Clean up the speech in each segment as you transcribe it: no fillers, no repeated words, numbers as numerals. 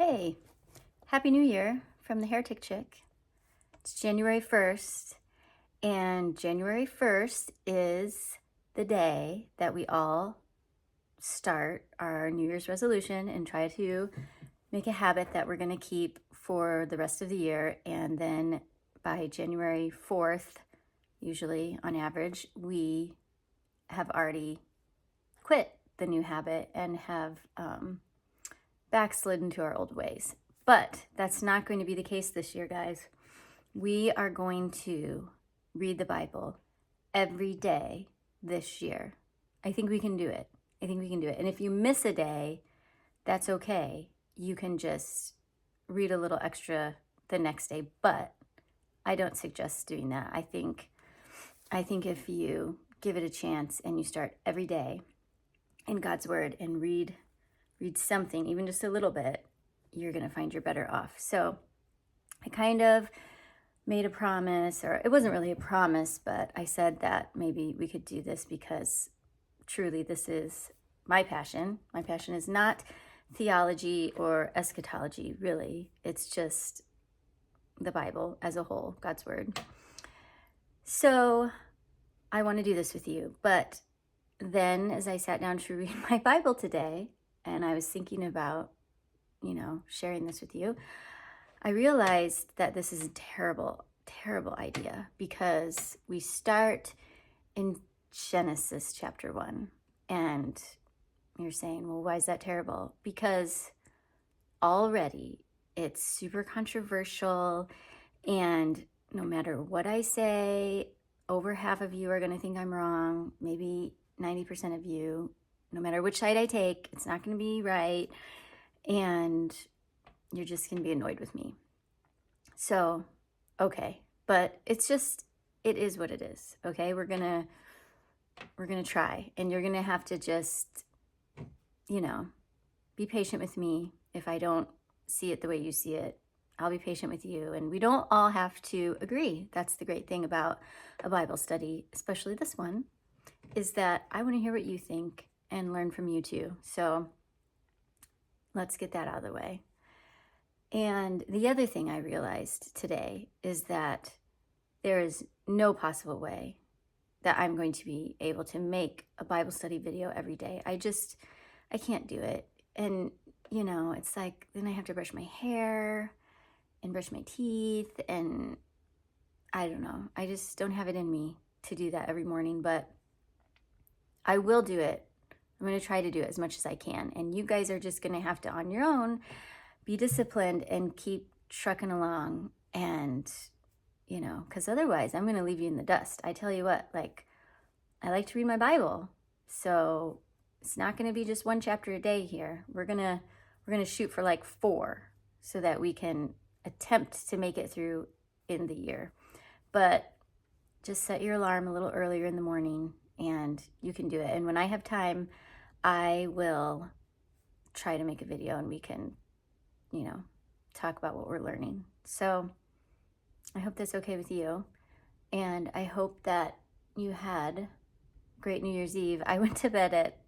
Hey, Happy New Year from the Heretic Chick. It's January 1st, and January 1st is the day that we all start our New Year's resolution and try to make a habit that we're going to keep for the rest of the year. And then by January 4th, usually on average, we have already quit the new habit and have backslid into our old ways. But that's not going to be the case this year, guys. We are going to read the Bible every day this year. I think we can do it. And if you miss a day, that's okay. You can just read a little extra the next day, but I don't suggest doing that. I think if you give it a chance and you start every day in God's Word and read something, even just a little bit, you're going to find you're better off. So I kind of made a promise, or it wasn't really a promise, but I said that maybe we could do this because truly this is my passion. My passion is not theology or eschatology, really. It's just the Bible as a whole, God's Word. So I want to do this with you. But then as I sat down to read my Bible today, and I was thinking about, sharing this with you, I realized that this is a terrible, terrible idea because we start in Genesis chapter 1. And you're saying, well, why is that terrible? Because already it's super controversial, and no matter what I say, over half of you are going to think I'm wrong, maybe 90% of you. No matter which side I take, it's not going to be right, and you're just going to be annoyed with me. So, okay, but it is what it is, okay? We're going to try, and you're going to have to just, be patient with me. If I don't see it the way you see it, I'll be patient with you, and we don't all have to agree. That's the great thing about a Bible study, especially this one, is that I want to hear what you think and learn from you too. So let's get that out of the way. And the other thing I realized today is that there is no possible way that I'm going to be able to make a Bible study video every day. I can't do it. And, it's like, then I have to brush my hair and brush my teeth. And I don't know. I just don't have it in me to do that every morning, but I will do it. I'm going to try to do it as much as I can. And you guys are just going to have to, on your own, be disciplined and keep trucking along. And, because otherwise I'm going to leave you in the dust. I tell you what, I like to read my Bible. So it's not going to be just one chapter a day here. We're going to shoot for 4 so that we can attempt to make it through in the year. But just set your alarm a little earlier in the morning and you can do it. And when I have time, I will try to make a video and we can, talk about what we're learning. So I hope that's okay with you. And I hope that you had great New Year's Eve. I went to bed at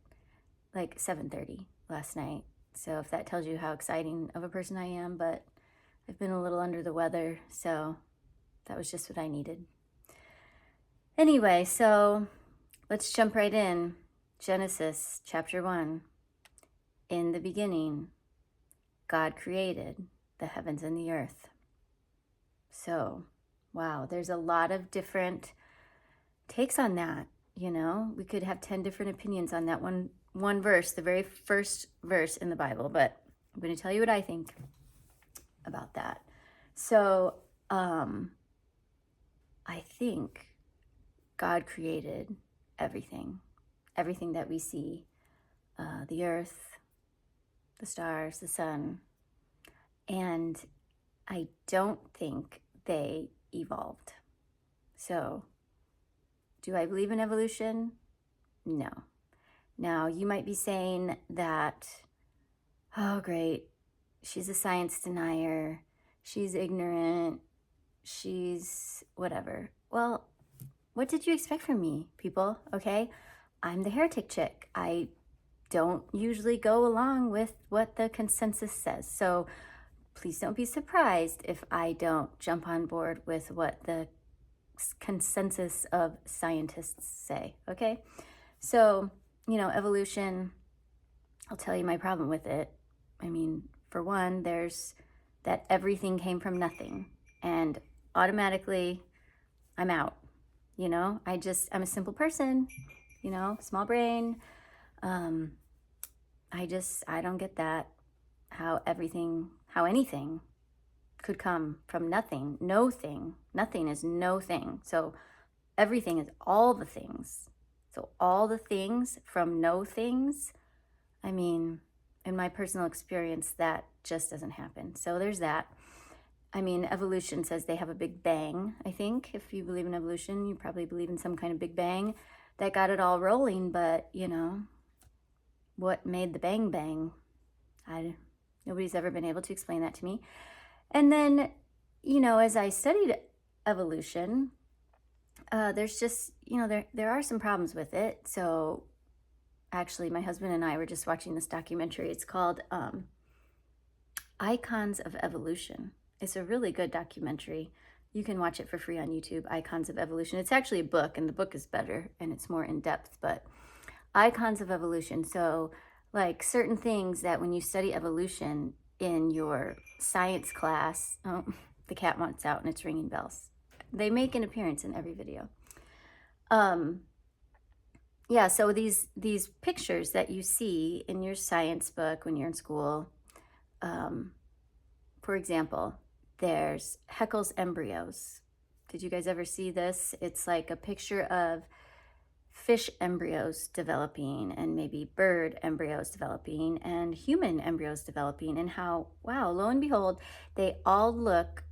7:30 last night. So if that tells you how exciting of a person I am, but I've been a little under the weather. So that was just what I needed. Anyway, so let's jump right in. Genesis chapter 1. In the beginning, God created the heavens and the earth. So, wow, there's a lot of different takes on that. We could have 10 different opinions on that one verse, the very first verse in the Bible, but I'm going to tell you what I think about that. So, I think God created everything that we see, the earth, the stars, the sun, and I don't think they evolved. So, do I believe in evolution? No. Now, you might be saying that, oh, great, she's a science denier, she's ignorant, she's whatever. Well, what did you expect from me, people? Okay, I'm the heretic chick. I don't usually go along with what the consensus says. So please don't be surprised if I don't jump on board with what the consensus of scientists say, okay? So, evolution, I'll tell you my problem with it. I mean, for one, there's that everything came from nothing, and automatically I'm out. I'm a simple person, small brain. I don't get that, how anything could come from nothing. No thing. Nothing is no thing. So everything is all the things. So all the things from no things, I mean, in my personal experience, that just doesn't happen. So there's that. I mean, evolution says they have a big bang, I think. If you believe in evolution, you probably believe in some kind of big bang that got it all rolling. But, what made the bang bang? Nobody's ever been able to explain that to me. And then, as I studied evolution, there's just, there are some problems with it. So actually, my husband and I were just watching this documentary. It's called Icons of Evolution. It's a really good documentary. You can watch it for free on YouTube, Icons of Evolution. It's actually a book, and the book is better, and it's more in depth, but Icons of Evolution. So like certain things that when you study evolution in your science class, oh, the cat wants out and it's ringing bells. They make an appearance in every video. Yeah, so these pictures that you see in your science book when you're in school, for example, there's Haeckel's embryos. Did you guys ever see this? It's like a picture of fish embryos developing and maybe bird embryos developing and human embryos developing, and how, wow, lo and behold, they all look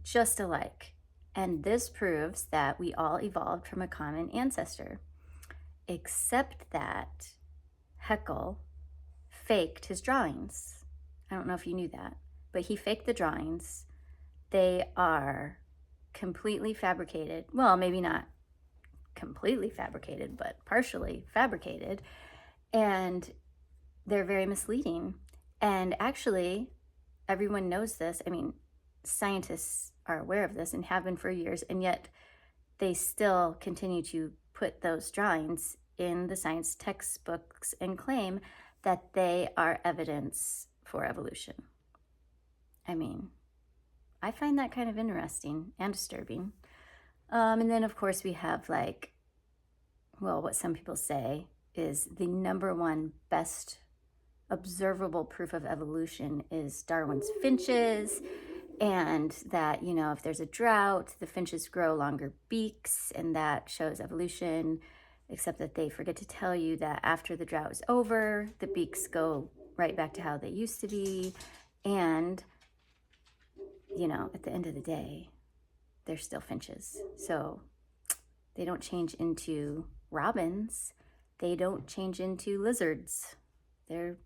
just alike. And this proves that we all evolved from a common ancestor, except that Haeckel faked his drawings. I don't know if you knew that, but he faked the drawings. They are completely fabricated. Well, maybe not completely fabricated, but partially fabricated. And they're very misleading. And actually, everyone knows this. I mean, scientists are aware of this and have been for years, and yet they still continue to put those drawings in the science textbooks and claim that they are evidence for evolution. I mean, I find that kind of interesting and disturbing. And then, of course, we have what some people say is the number one best observable proof of evolution is Darwin's finches, and that, if there's a drought, the finches grow longer beaks, and that shows evolution, except that they forget to tell you that after the drought is over, the beaks go right back to how they used to be. And, at the end of the day, they're still finches. So they don't change into robins. They don't change into lizards. They're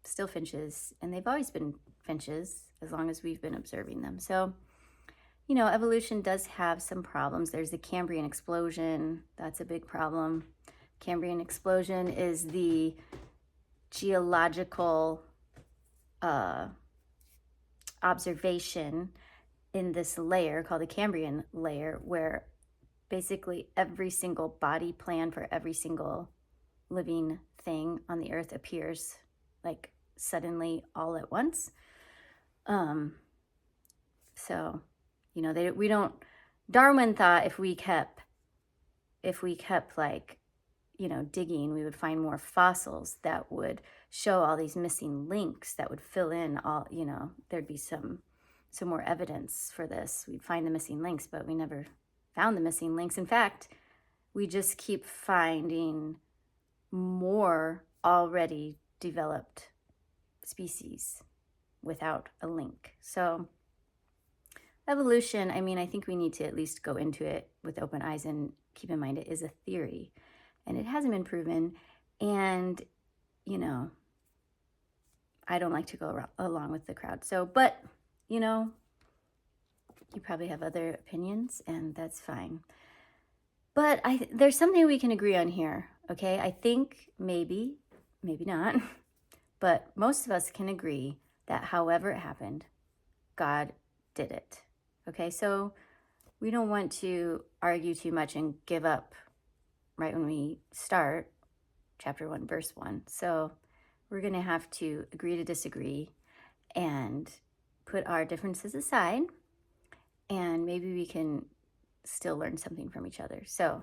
still finches, and they've always been finches as long as we've been observing them. So, evolution does have some problems. There's the Cambrian explosion. That's a big problem. Cambrian explosion is the geological observation in this layer called the Cambrian layer, where basically every single body plan for every single living thing on the earth appears like suddenly all at once. So, Darwin thought if we kept digging, we would find more fossils that would show all these missing links that would fill in all, there'd be some more evidence for this. We'd find the missing links, but we never found the missing links. In fact, we just keep finding more already developed species without a link. So evolution, I think we need to at least go into it with open eyes and keep in mind it is a theory and it hasn't been proven. And, I don't like to go along with the crowd. So, but, you probably have other opinions, and that's fine. But there's something we can agree on here, okay? I think maybe maybe not, but most of us can agree that however it happened, God did it. Okay, so we don't want to argue too much and give up right when we start chapter 1, verse 1. So we're going to have to agree to disagree and put our differences aside, and maybe we can still learn something from each other. So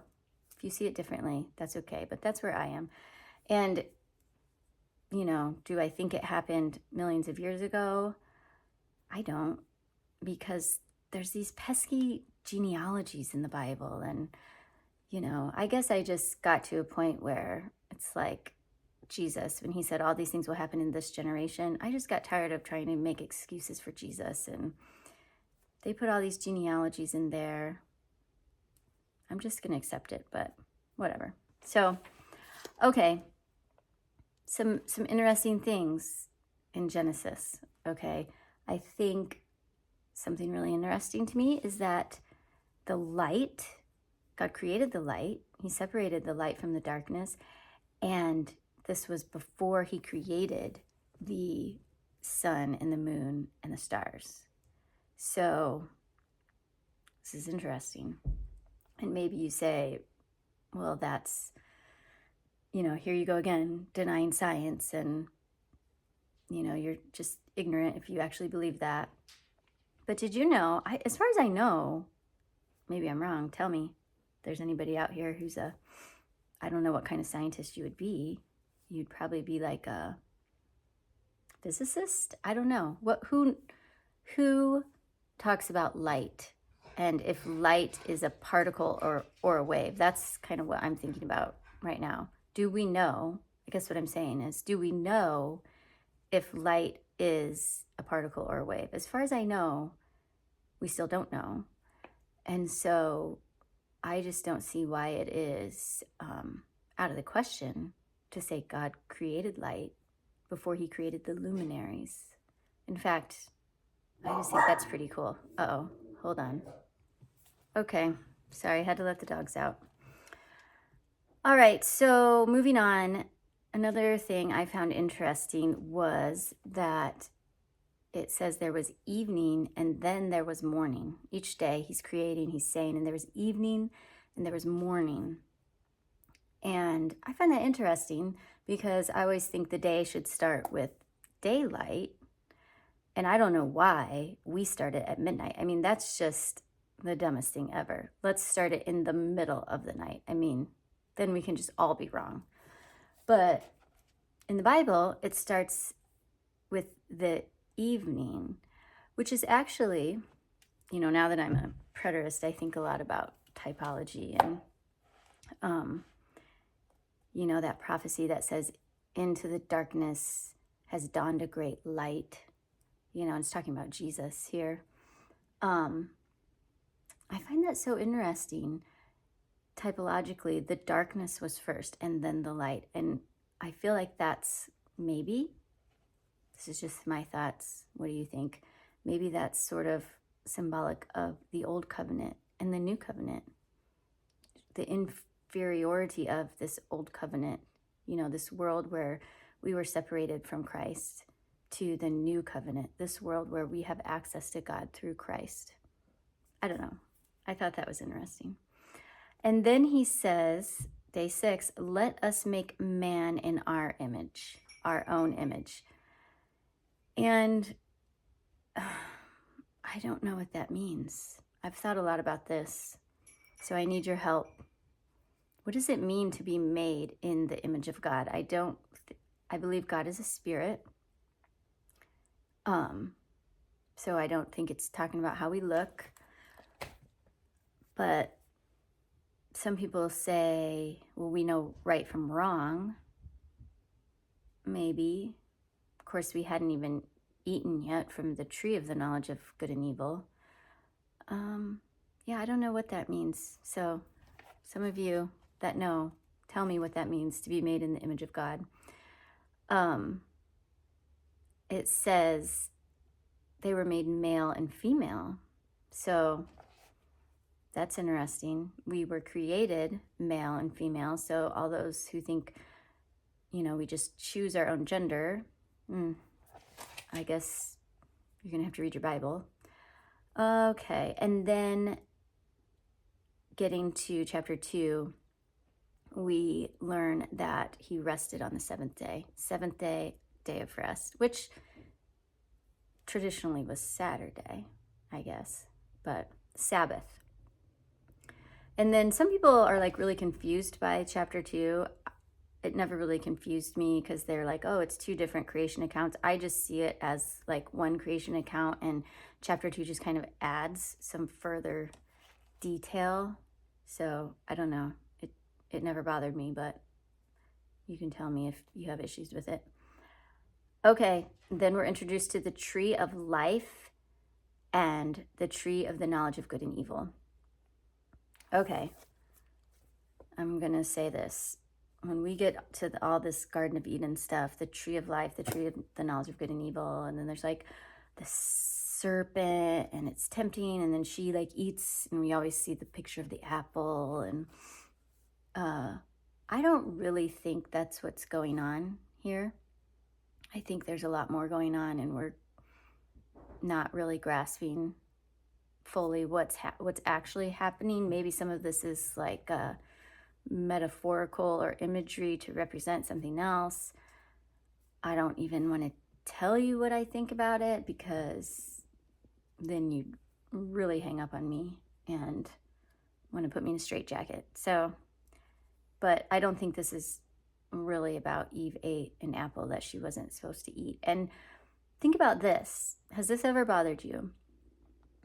if you see it differently, that's okay, but that's where I am. And, do I think it happened millions of years ago? I don't, because there's these pesky genealogies in the Bible. And, I guess I just got to a point where it's like Jesus, when he said all these things will happen in this generation, I just got tired of trying to make excuses for Jesus. And they put all these genealogies in there. I'm just going to accept it, but whatever. So, okay. Some interesting things in Genesis, okay? I think something really interesting to me is that the light, God created the light. He separated the light from the darkness. And this was before he created the sun and the moon and the stars. So this is interesting. And maybe you say, well, that's, here you go again, denying science. And, you're just ignorant if you actually believe that. But did you know, as far as I know, maybe I'm wrong, tell me if there's anybody out here who's I don't know what kind of scientist you would be. You'd probably be like a physicist? I don't know. Who talks about light? And if light is a particle or a wave, that's kind of what I'm thinking about right now. Do we know, I guess what I'm saying is, do we know if light is a particle or a wave? As far as I know, we still don't know. And so I just don't see why it is out of the question to say God created light before he created the luminaries. In fact, I just think that's pretty cool. Uh-oh, hold on. Okay, sorry, I had to let the dogs out. All right, so moving on. Another thing I found interesting was that it says there was evening and then there was morning. Each day he's creating, he's saying, and there was evening and there was morning. And I find that interesting because I always think the day should start with daylight. And I don't know why we start it at midnight. I mean, that's just the dumbest thing ever. Let's start it in the middle of the night. I mean, then we can just all be wrong. But in the Bible, it starts with the evening, which is actually, now that I'm a preterist, I think a lot about typology and, that prophecy that says, into the darkness has dawned a great light. It's talking about Jesus here. I find that so interesting. Typologically, the darkness was first and then the light. And I feel like that's maybe, this is just my thoughts, what do you think? Maybe that's sort of symbolic of the old covenant and the new covenant. The inferiority of this old covenant, this world where we were separated from Christ, to the new covenant, this world where we have access to God through Christ. I don't know. I thought that was interesting. And then he says, day 6, let us make man in our image, our own image. And I don't know what that means. I've thought a lot about this, so I need your help. What does it mean to be made in the image of God? I believe God is a spirit. So I don't think it's talking about how we look. But some people say, well, we know right from wrong. Maybe. Of course, we hadn't even eaten yet from the tree of the knowledge of good and evil. I don't know what that means. So some of you that know, tell me what that means to be made in the image of God. It says they were made male and female. So that's interesting. We were created male and female. So all those who think, we just choose our own gender. I guess you're going to have to read your Bible. Okay, and then getting to chapter 2, we learn that he rested on the seventh day of rest, which traditionally was Saturday, I guess, but Sabbath. And then some people are like really confused by chapter 2. It never really confused me because they're like, oh, it's 2 different creation accounts. I just see it as like one creation account, and chapter 2 just kind of adds some further detail. So I don't know. It never bothered me, but you can tell me if you have issues with it. Okay, then we're introduced to the tree of life and the tree of the knowledge of good and evil. Okay, I'm going to say this. When we get to all this Garden of Eden stuff, the tree of life, the tree of the knowledge of good and evil, and then there's like the serpent, and it's tempting, and then she like eats, and we always see the picture of the apple, and I don't really think that's what's going on here. I think there's a lot more going on, and we're not really grasping fully what's actually happening. Maybe some of this is like metaphorical or imagery to represent something else. I don't even want to tell you what I think about it, because then you'd really hang up on me and want to put me in a straitjacket. So, but I don't think this is really about Eve ate an apple that she wasn't supposed to eat. And think about this. Has this ever bothered you?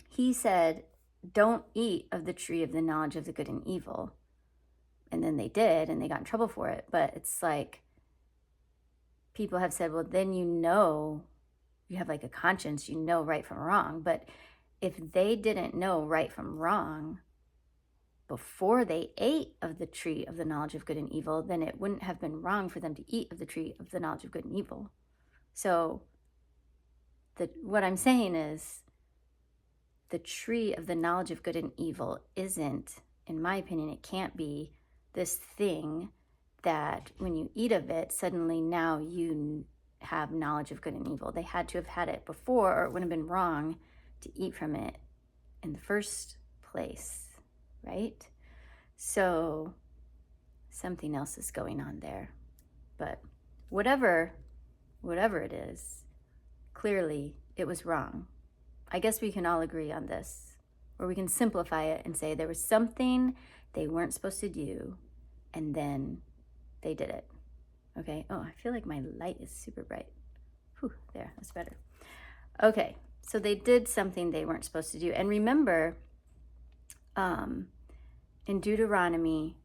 He said, don't eat of the tree of the knowledge of the good and evil. And then they did, and they got in trouble for it. But it's like, people have said, well, then you have like a conscience, you know right from wrong. But if they didn't know right from wrong before they ate of the tree of the knowledge of good and evil, then it wouldn't have been wrong for them to eat of the tree of the knowledge of good and evil. So what I'm saying is, the tree of the knowledge of good and evil isn't, in my opinion, it can't be this thing that when you eat of it, suddenly now you have knowledge of good and evil. They had to have had it before, or it would have been wrong to eat from it in the first place, right? So something else is going on there. But whatever it is, clearly it was wrong. I guess we can all agree on this, or we can simplify it and say there was something they weren't supposed to do, and then they did it. Okay. Oh, I feel like my light is super bright. Whew, there, that's better. Okay, so they did something they weren't supposed to do. And remember, in Deuteronomy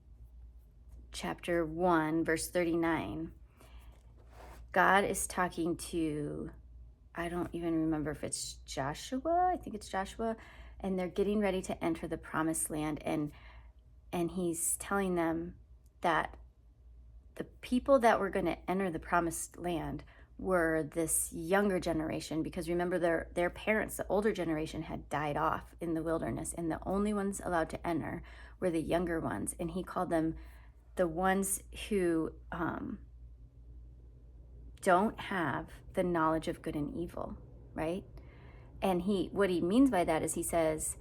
chapter 1, verse 39, God is talking to, I don't even remember if it's Joshua. I think it's Joshua. And they're getting ready to enter the promised land. And he's telling them that the people that were going to enter the promised land were this younger generation, because remember their parents, the older generation, had died off in the wilderness, and the only ones allowed to enter were the younger ones. And he called them the ones who don't have the knowledge of good and evil, right? And what he means by that is, he says,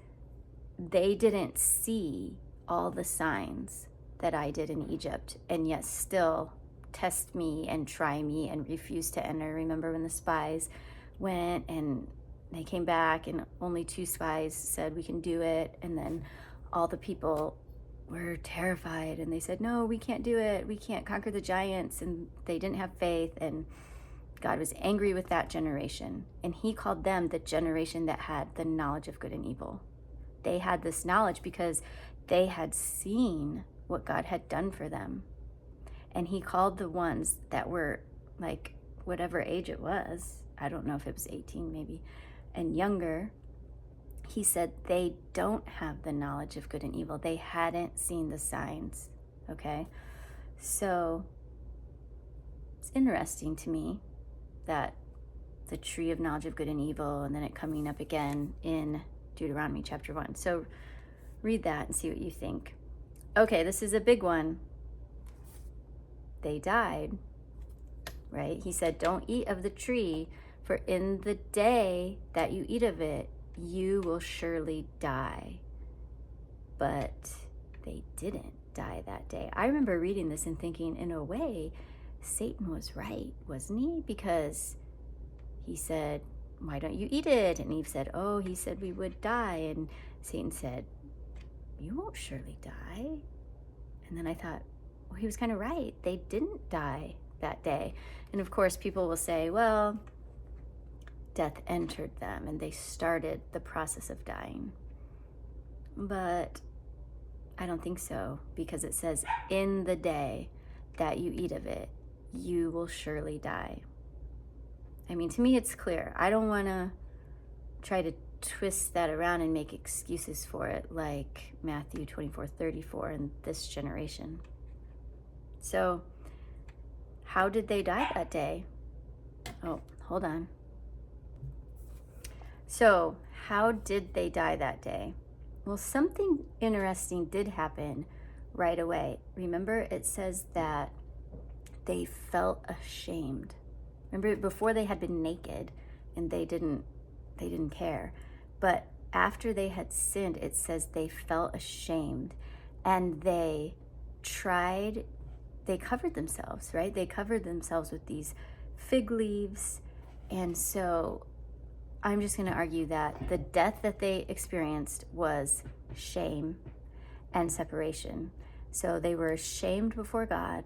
they didn't see all the signs that I did in Egypt, and yet still test me and try me and refuse to enter. Remember when the spies went and they came back, and only 2 spies said we can do it, and then all the people were terrified, and they said, no, we can't do it, we can't conquer the giants, and they didn't have faith. And God was angry with that generation, and he called them the generation that had the knowledge of good and evil. They had this knowledge because they had seen what God had done for them. And he called the ones that were like whatever age it was, I don't know if it was 18 maybe, and younger, he said they don't have the knowledge of good and evil. They hadn't seen the signs, okay? So it's interesting to me that the tree of knowledge of good and evil, and then it coming up again in Deuteronomy chapter 1. So read that and see what you think. Okay, this is a big one. They died. right? He said, don't eat of the tree, for in the day that you eat of it, you will surely die. But they didn't die that day. I remember reading this and thinking, in a way, Satan was right, wasn't he? Because he said, why don't you eat it? And Eve said, oh, he said we would die. And Satan said, you won't surely die. And then I thought, well, he was kind of right. They didn't die that day. And of course, people will say, well, death entered them and they started the process of dying. But I don't think so, because it says, in the day that you eat of it, you will surely die. I mean, to me, it's clear. I don't want to try to twist that around and make excuses for it, like Matthew 24:34 in this generation. So, how did they die that day? Oh, hold on. So, how did they die that day? Well, something interesting did happen right away. Remember, it says that they felt ashamed. Remember, before they had been naked and they didn't care. But after they had sinned, it says they felt ashamed and they covered themselves, right? They covered themselves with these fig leaves. And so I'm just going to argue that the death that they experienced was shame and separation. So they were ashamed before God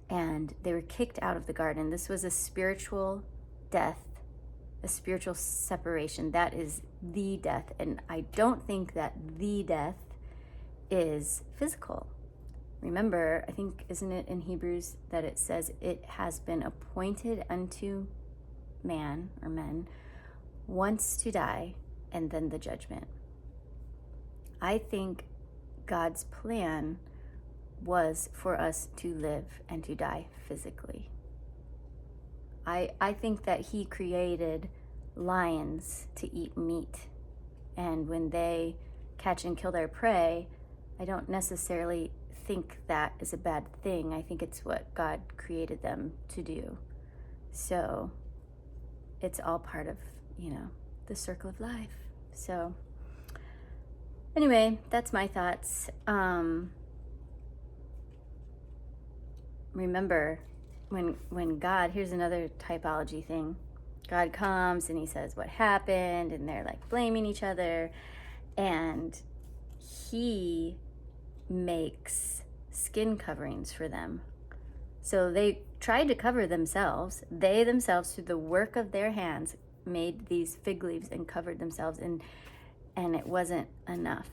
and they were kicked out of the garden. This was a spiritual death, a spiritual separation. That is the death. And I don't think that the death is physical. Remember, I think, isn't it in Hebrews that it says it has been appointed unto man or men once to die and then the judgment. I think God's plan was for us to live and to die physically. I think that he created lions to eat meat. And when they catch and kill their prey, I don't necessarily think that is a bad thing. I think it's what God created them to do. So it's all part of, the circle of life. So anyway, that's my thoughts. Remember, when God, here's another typology thing. God comes and he says what happened, and they're like blaming each other, and he makes skin coverings for them. So they tried to cover themselves. They themselves, through the work of their hands, made these fig leaves and covered themselves, and it wasn't enough.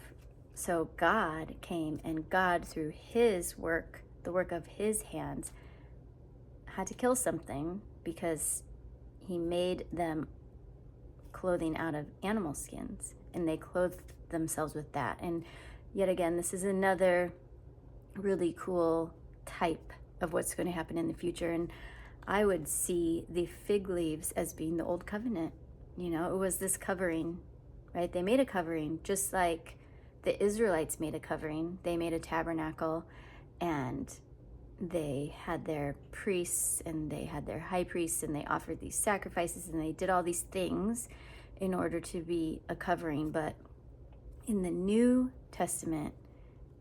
So God came, and God, through his work, the work of his hands, had to kill something, because he made them clothing out of animal skins, and they clothed themselves with that. And yet again, this is another really cool type of what's going to happen in the future. And I would see the fig leaves as being the old covenant. It was this covering, right? They made a covering, just like the Israelites made a covering. They made a tabernacle, and they had their priests and they had their high priests, and they offered these sacrifices, and they did all these things in order to be a covering. But in the New Testament,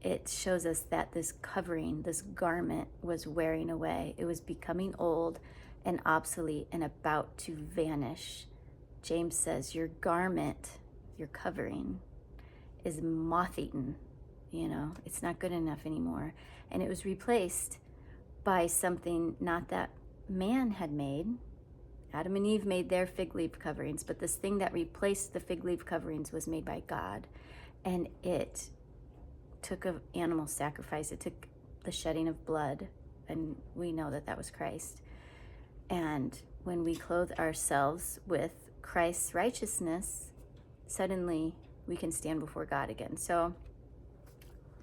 it shows us that this covering, this garment, was wearing away. It was becoming old and obsolete and about to vanish. James says, your garment, your covering, is moth-eaten. It's not good enough anymore. And it was replaced by something not that man had made. Adam and Eve made their fig leaf coverings, but this thing that replaced the fig leaf coverings was made by God. And it took an animal sacrifice. It took the shedding of blood, and we know that that was Christ. And when we clothe ourselves with Christ's righteousness, suddenly we can stand before God again. So,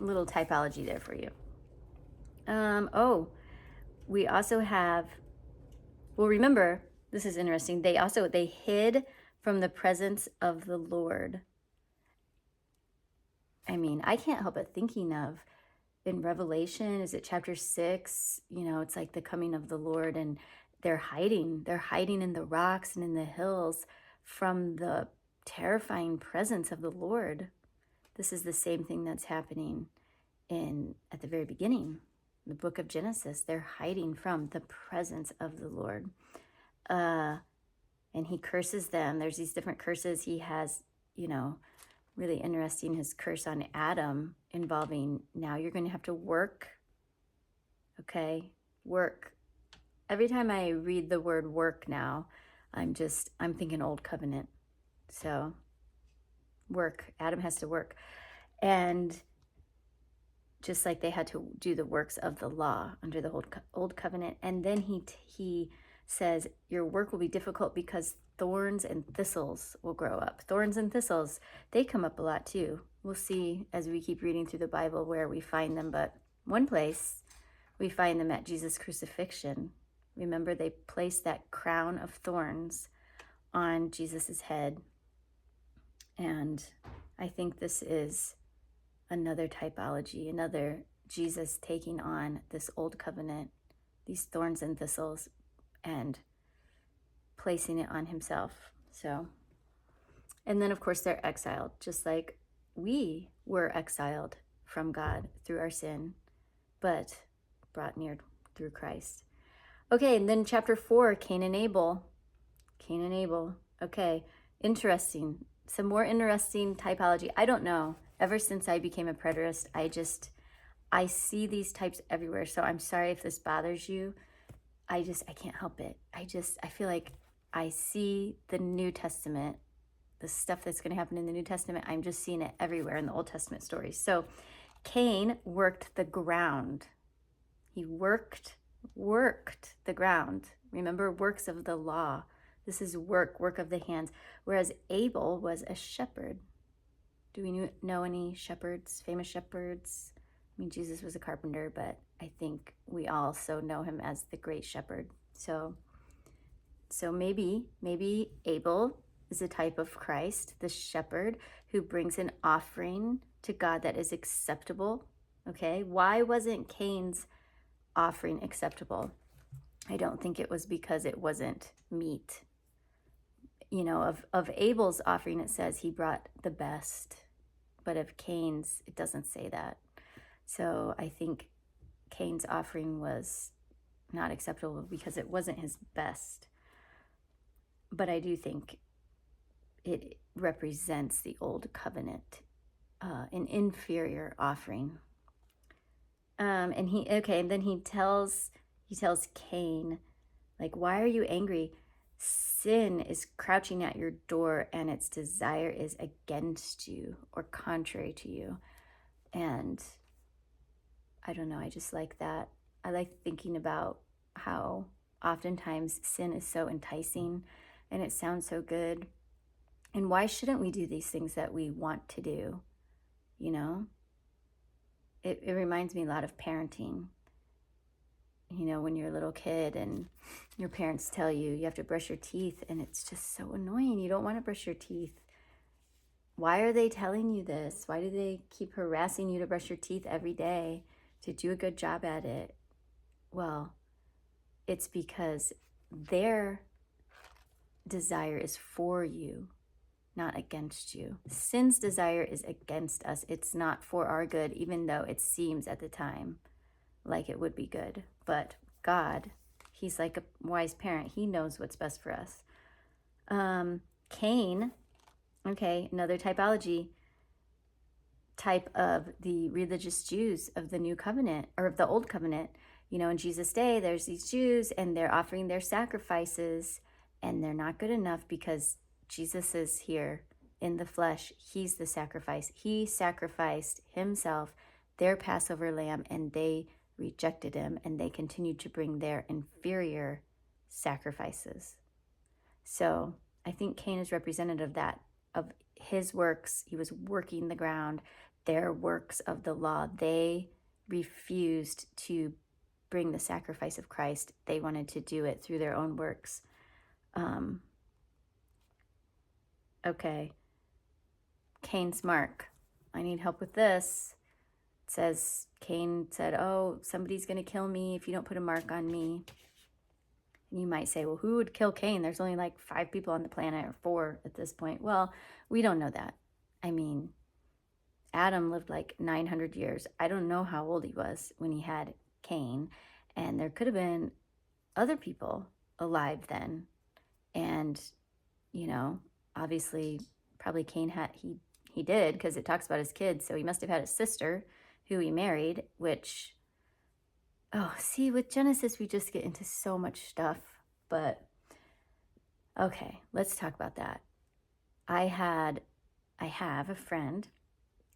a little typology there for you. We also have, remember, this is interesting. They hid from the presence of the Lord. I mean, I can't help but thinking of, in Revelation, is it chapter 6? It's like the coming of the Lord, and they're hiding. They're hiding in the rocks and in the hills from the terrifying presence of the Lord. This is the same thing that's happening at the very beginning, the book of Genesis. They're hiding from the presence of the Lord. And he curses them. There's these different curses. He has, really interesting, his curse on Adam involving, now you're going to have to work. Okay, work. Every time I read the word work now, I'm thinking old covenant. So work, Adam has to work. And just like they had to do the works of the law under the old covenant. And then he says, your work will be difficult because thorns and thistles will grow up. Thorns and thistles, they come up a lot too. We'll see as we keep reading through the Bible where we find them. But one place we find them at Jesus' crucifixion. Remember, they placed that crown of thorns on Jesus's head. And I think this is another typology, another Jesus taking on this old covenant, these thorns and thistles, and placing it on himself. So, and then of course they're exiled, just like we were exiled from God through our sin, but brought near through Christ. Okay, and then chapter 4, Cain and Abel. Cain and Abel. Okay, interesting. Some more interesting typology. I don't know. Ever since I became a preterist, I see these types everywhere. So I'm sorry if this bothers you. I can't help it. I feel like I see the New Testament, the stuff that's going to happen in the New Testament. I'm just seeing it everywhere in the Old Testament stories. So Cain worked the ground. He worked the ground. Remember, works of the law. This is work of the hands. Whereas Abel was a shepherd. Do we know any shepherds, famous shepherds? I mean, Jesus was a carpenter, but I think we also know him as the great shepherd. So maybe Abel is a type of Christ, the shepherd who brings an offering to God that is acceptable. Okay, why wasn't Cain's offering acceptable? I don't think it was because it wasn't meat. Of Abel's offering, it says he brought the best, but of Cain's, it doesn't say that. So I think Cain's offering was not acceptable because it wasn't his best. But I do think it represents the old covenant, an inferior offering. And then he tells Cain, like, why are you angry? Sin is crouching at your door and its desire is against you or contrary to you. And I don't know, I just like that. I like thinking about how oftentimes sin is so enticing and it sounds so good. And why shouldn't we do these things that we want to do? It reminds me a lot of parenting. When you're a little kid and your parents tell you have to brush your teeth, and it's just so annoying. You don't want to brush your teeth. Why are they telling you this? Why do they keep harassing you to brush your teeth every day, to do a good job at it? Well, it's because their desire is for you, not against you. Sin's desire is against us. It's not for our good, even though it seems at the time like it would be good. But God, he's like a wise parent. He knows what's best for us. Cain, okay, another typology, type of the religious Jews of the new covenant, or of the old covenant. In Jesus' day, there's these Jews and they're offering their sacrifices and they're not good enough because Jesus is here in the flesh. He's the sacrifice. He sacrificed himself, their Passover lamb, and they rejected him, and they continued to bring their inferior sacrifices. So I think Cain is representative of that, of his works. He was working the ground, their works of the law. They refused to bring the sacrifice of Christ. They wanted to do it through their own works. Okay. Cain's mark. I need help with this. It says, Cain said, oh, somebody's going to kill me if you don't put a mark on me. And you might say, well, who would kill Cain? There's only like 5 people on the planet, or 4 at this point. Well, we don't know that. I mean, Adam lived like 900 years. I don't know how old he was when he had Cain. And there could have been other people alive then. And, you know, obviously, probably Cain had, he did, because it talks about his kids. So he must have had a sister who he married, which, oh, see, with Genesis, we just get into so much stuff. But okay, let's talk about that. I have a friend.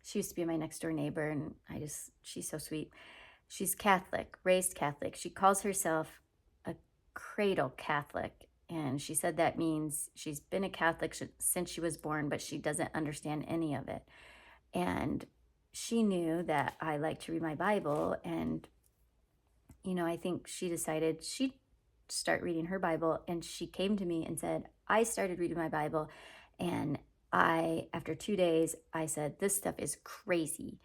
She used to be my next door neighbor, and she's so sweet. She's Catholic, raised Catholic. She calls herself a cradle Catholic. And she said that means she's been a Catholic since she was born, but she doesn't understand any of it. And she knew that I like to read my Bible. And, you know, I think she decided she'd start reading her Bible. And she came to me and said, I started reading my Bible. And after 2 days, I said, this stuff is crazy.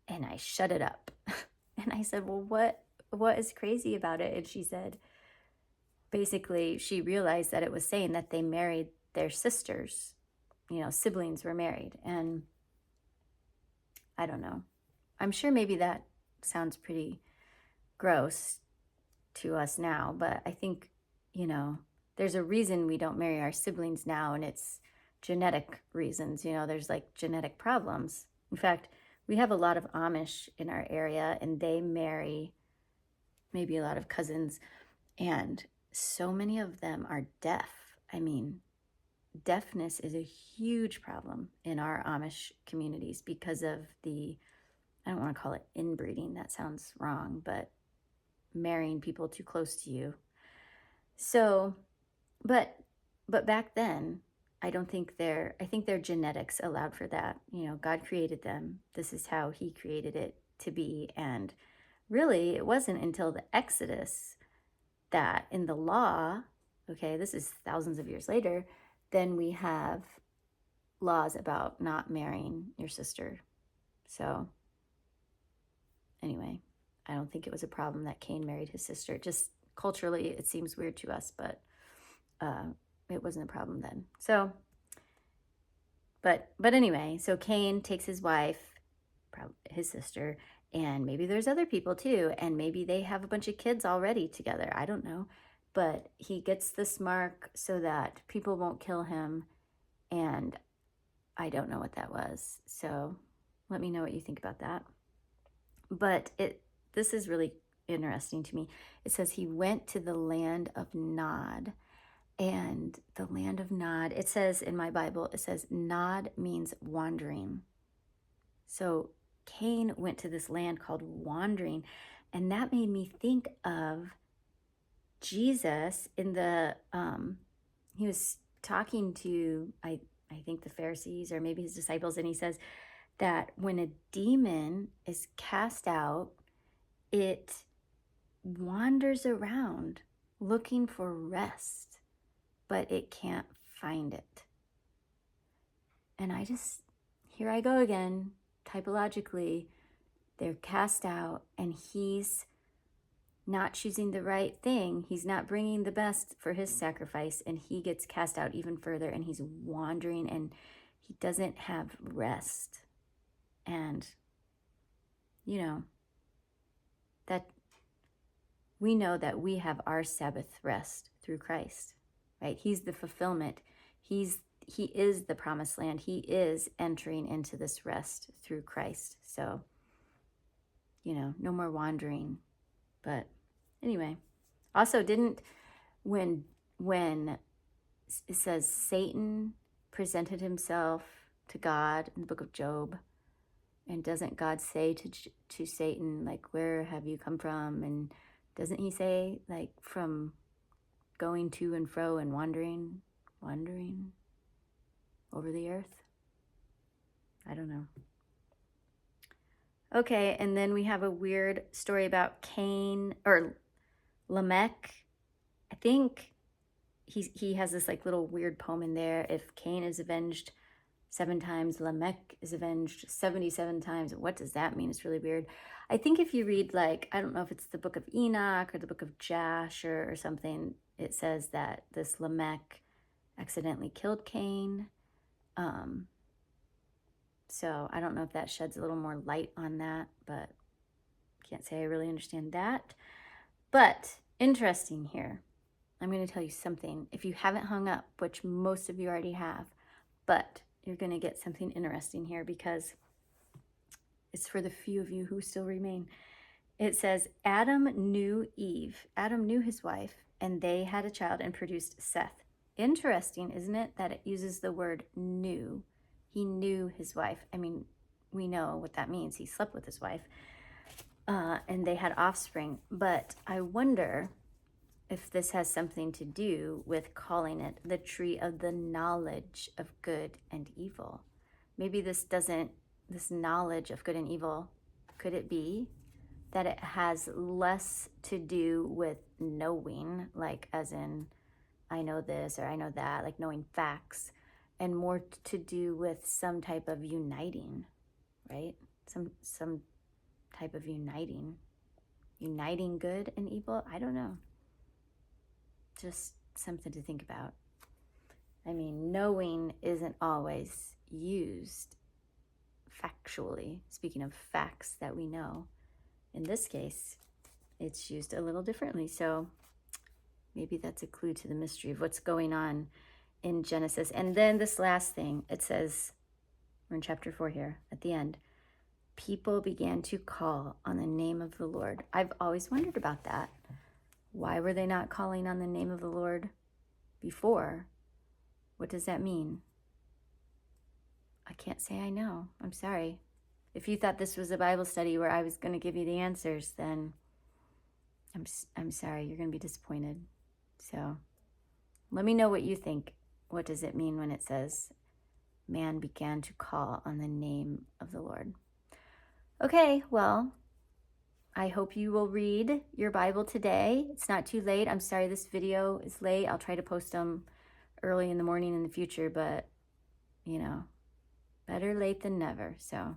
And I shut it up. And I said, well, what is crazy about it? And she said, basically, she realized that it was saying that they married their sisters. You know, siblings were married. And I don't know. I'm sure maybe that sounds pretty gross to us now, but I think, you know, there's a reason we don't marry our siblings now, and it's genetic reasons. You know, there's like genetic problems. In fact, we have a lot of Amish in our area, and they marry maybe a lot of cousins, and so many of them are deaf. I mean, deafness is a huge problem in our Amish communities because of I don't want to call it inbreeding, that sounds wrong, but marrying people too close to you. So, but back then, I think their genetics allowed for that. You know, God created them. This is how he created it to be. And really, it wasn't until the Exodus that in the law, okay, this is thousands of years later, then we have laws about not marrying your sister. So anyway, I don't think it was a problem that Cain married his sister. Just culturally, it seems weird to us, but it wasn't a problem then. So, but anyway, so Cain takes his wife, his sister, and maybe there's other people too, and maybe they have a bunch of kids already together. I don't know. But he gets this mark so that people won't kill him, and I don't know what that was. So let me know what you think about that. But this is really interesting to me. It says he went to the land of Nod. And the land of Nod, it says in my Bible, it says Nod means wandering. So Cain went to this land called wandering. And that made me think of Jesus in he was talking to, I think the Pharisees or maybe his disciples, and he says that when a demon is cast out, it wanders around looking for rest, but it can't find it. And here I go again, typologically, they're cast out, and he's not choosing the right thing. He's not bringing the best for his sacrifice, and he gets cast out even further, and he's wandering, and he doesn't have rest. And, you know, that we know that we have our Sabbath rest through Christ, right? He's the fulfillment. He is the promised land. He is entering into this rest through Christ. So, you know, no more wandering. But anyway, also when it says Satan presented himself to God in the book of Job, and doesn't God say to Satan, like, where have you come from? And doesn't he say, like, from going to and fro and wandering over the earth? I don't know. Okay, and then we have a weird story about Cain, or Lamech. I think he has this like little weird poem in there. If Cain is avenged 7 times, Lamech is avenged 77 times. What does that mean? It's really weird. I think if you read, like, I don't know if it's the book of Enoch or the book of Jasher or something, it says that this Lamech accidentally killed Cain. So I don't know if that sheds a little more light on that, but can't say I really understand that. But interesting here. I'm going to tell you something. If you haven't hung up, which most of you already have, but you're going to get something interesting here because it's for the few of you who still remain. It says, Adam knew Eve. Adam knew his wife, and they had a child and produced Seth. Interesting, isn't it, that it uses the word knew. He knew his wife. I mean, we know what that means. He slept with his wife, and they had offspring. But I wonder if this has something to do with calling it the tree of the knowledge of good and evil. Maybe this knowledge of good and evil, could it be that it has less to do with knowing, like as in I know this or I know that, like knowing facts, and more to do with some type of uniting, right? Some type of uniting good and evil. I don't know. Just something to think about. I mean, knowing isn't always used factually. Speaking of facts that we know, in this case, it's used a little differently. So maybe that's a clue to the mystery of what's going on in Genesis. And then this last thing, it says, we're in chapter 4 here at the end, people began to call on the name of the Lord. I've always wondered about that. Why were they not calling on the name of the Lord before? What does that mean? I can't say I know. I'm sorry. If you thought this was a Bible study where I was going to give you the answers, then I'm sorry. You're going to be disappointed. So let me know what you think. What does it mean when it says man began to call on the name of the Lord? Okay, well, I hope you will read your Bible today. It's not too late. I'm sorry this video is late. I'll try to post them early in the morning in the future, but, you know, better late than never. So